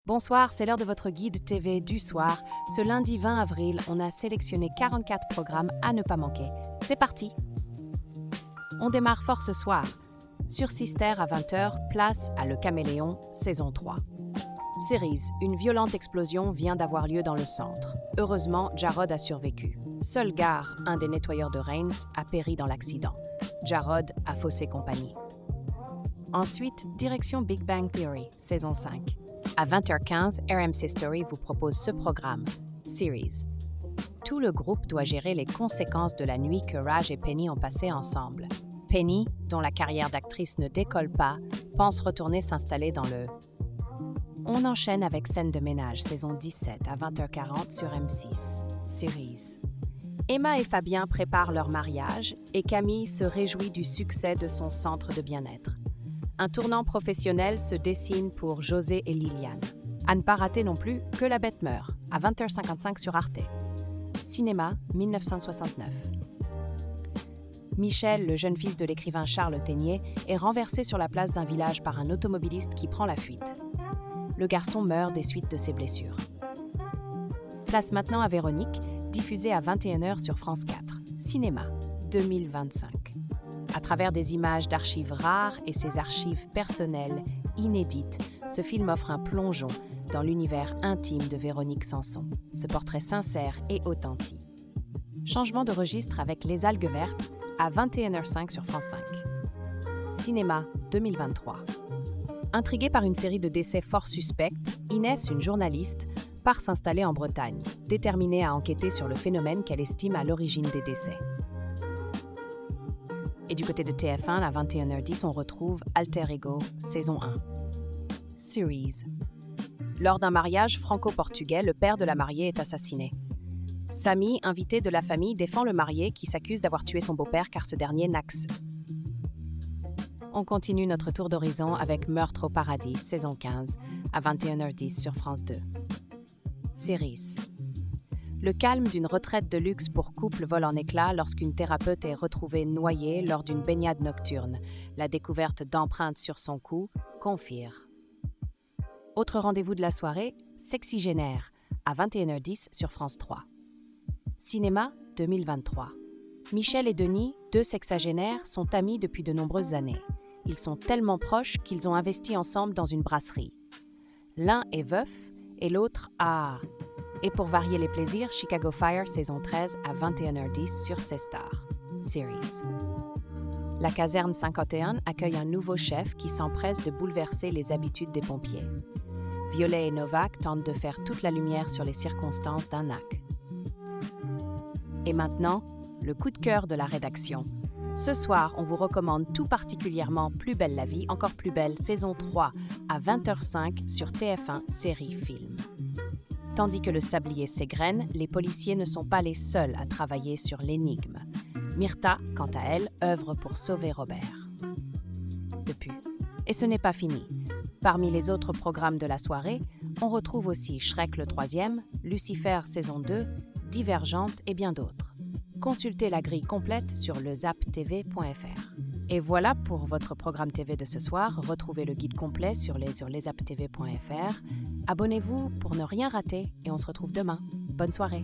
Bonsoir, c'est l'heure de votre guide TV du soir. Ce lundi 20 avril, on a sélectionné 44 programmes à ne pas manquer. C'est parti! On démarre fort ce soir. Sur Sister à 20h, place à Le Caméléon, saison 3. Series, une violente explosion vient d'avoir lieu dans le centre. Heureusement, Jarod a survécu. Seul Gar, un des nettoyeurs de Rains, a péri dans l'accident. Jarod a faussé compagnie. Ensuite, direction Big Bang Theory, saison 5. À 20h15, RMC Story vous propose ce programme, Series. Tout le groupe doit gérer les conséquences de la nuit que Raj et Penny ont passée ensemble. Penny, dont la carrière d'actrice ne décolle pas, pense retourner s'installer dans le... On enchaîne avec Scène de ménage, saison 17, à 20h40 sur M6, Series. Emma et Fabien préparent leur mariage et Camille se réjouit du succès de son centre de bien-être. Un tournant professionnel se dessine pour José et Liliane. À ne pas rater non plus Que la bête meurt, à 20h55 sur Arte. Cinéma, 1969. Michel, le jeune fils de l'écrivain Charles Ténier, est renversé sur la place d'un village par un automobiliste qui prend la fuite. Le garçon meurt des suites de ses blessures. Place maintenant à Véronique, diffusée à 21h sur France 4. Cinéma, 2025. À travers des images d'archives rares et ses archives personnelles, inédites, ce film offre un plongeon dans l'univers intime de Véronique Sanson. Ce portrait sincère et authentique. Changement de registre avec Les algues vertes à 21h05 sur France 5. Cinéma 2023. Intriguée par une série de décès fort suspects, Inès, une journaliste, part s'installer en Bretagne, déterminée à enquêter sur le phénomène qu'elle estime à l'origine des décès. Et du côté de TF1, à 21h10, on retrouve Alter Ego, saison 1. Series. Lors d'un mariage franco-portugais, le père de la mariée est assassiné. Samy, invité de la famille, défend le marié qui s'accuse d'avoir tué son beau-père car ce dernier n'axe. On continue notre tour d'horizon avec Meurtre au paradis, saison 15, à 21h10 sur France 2. Series. Le calme d'une retraite de luxe pour couple vole en éclats lorsqu'une thérapeute est retrouvée noyée lors d'une baignade nocturne. La découverte d'empreintes sur son cou confirme. Autre rendez-vous de la soirée, Sexygénaire, à 21h10 sur France 3. Cinéma 2023. Michel et Denis, deux sexagénaires, sont amis depuis de nombreuses années. Ils sont tellement proches qu'ils ont investi ensemble dans une brasserie. L'un est veuf et l'autre a... Et pour varier les plaisirs, Chicago Fire, saison 13, à 21h10 sur C-Star. Series. La caserne 51 accueille un nouveau chef qui s'empresse de bouleverser les habitudes des pompiers. Violet et Novak tentent de faire toute la lumière sur les circonstances d'un acte. Et maintenant, le coup de cœur de la rédaction. Ce soir, on vous recommande tout particulièrement Plus belle la vie, encore plus belle, saison 3, à 20h05 sur TF1 Série Film. Tandis que le sablier s'égrène, les policiers ne sont pas les seuls à travailler sur l'énigme. Myrtha, quant à elle, œuvre pour sauver Robert. Depuis. Et ce n'est pas fini. Parmi les autres programmes de la soirée, on retrouve aussi Shrek le 3e, Lucifer saison 2, Divergente et bien d'autres. Consultez la grille complète sur lezaptv.fr. Et voilà pour votre programme TV de ce soir. Retrouvez le guide complet sur lezaptv.fr. Abonnez-vous pour ne rien rater et on se retrouve demain. Bonne soirée.